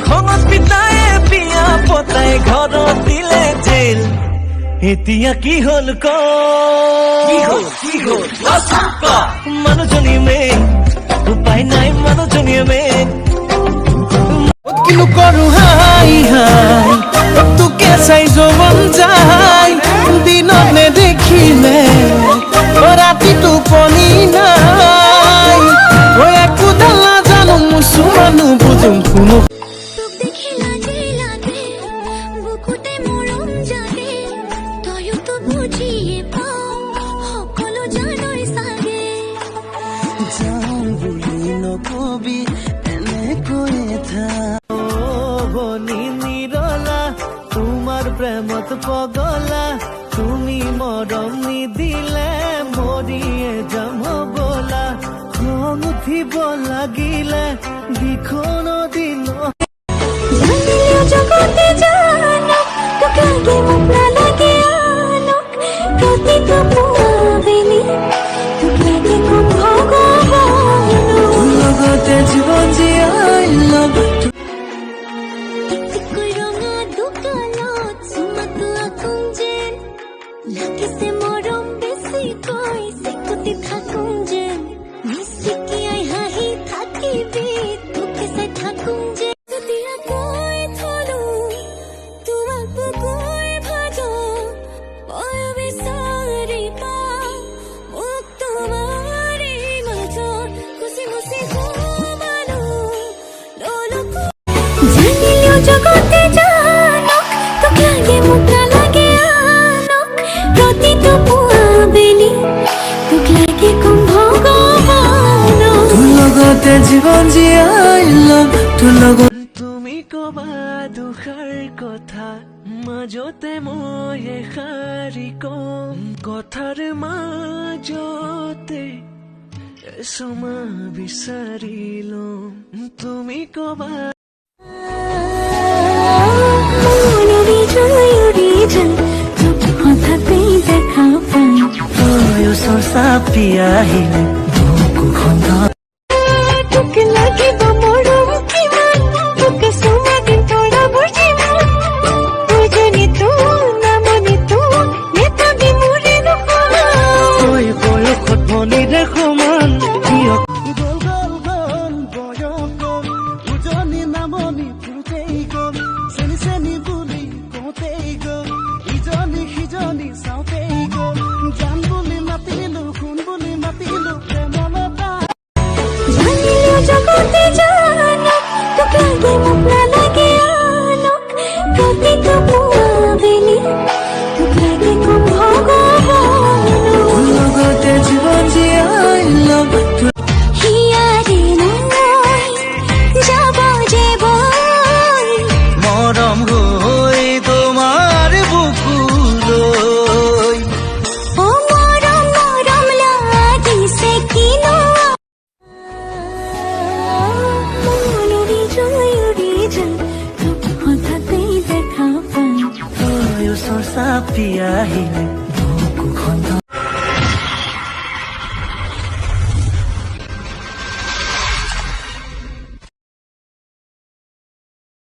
খঙত পিতায়ে বিয়া পতাই ঘৰত দিলে জেল এতিয়া কি হল ক মানুহজনী মে উপায় নাই মানুহজনীয়ে মে কিনো কৰো হাই হাই তোকে চাই যৌৱন যায় দিনত নেদেখিলে ৰাতি টোপনি নাই একো দালা জানো মুচু মানুহ বুজুম কোনো তোমাৰ প্ৰেমত পগলা তুমি মৰম নিদিলে মৰিয়ে যাম বলা খং উঠিব লাগিলে দিখন দিন জগতে জানক তোকে মোক নালাগে আনক প্ৰতিটো পুৱাবেলি তোকে দেখোন ভগৱান লগতে জীৱন জীয়াই লম Lakise morom besi koi sekuti thakung je misiki ai hahi thaki bi tuke se thakung je dia koi tholu tumak koi bhajo oy bisari pa muk tumari majo khushi khushi ghumano lolo janilyo jagote janok toke age muk na lage प्रतिটো পুৱাবেলি তোক লাগে কম ভগৱান তোৰ লগতে জীৱন জীয়াই লম তোৰ লগত তুমি কবা দুখাৰ কথা মাজতে মই এষাৰি কম কথাৰ মাজতে এসমা বিচাৰি লম তুমি কবা Sapia hile moku khonda toke lagi ba morom kiman toke suma din thoda bujima bujani tu namani tu neta bi mure no hoy boyo khot boni dekho man kiyo gol gol gon boyo gon ujani namani putei gon seni seni buli kotei gon ijani hijani sautei gon jan buli matilu জগতে জানক তোকে আগে মোক নালাগে আনক প্ৰতিটো পুৱাবেলি তোক লাগে কম ভগৱান লগতে জীৱন জীয়াই লম হিয়াৰে নাই যাব যে বৈ মৰম হৈ তোমাৰ বুকুলৈ অ মৰম মৰম লাগিছে কিনো Sapia hile moku khonda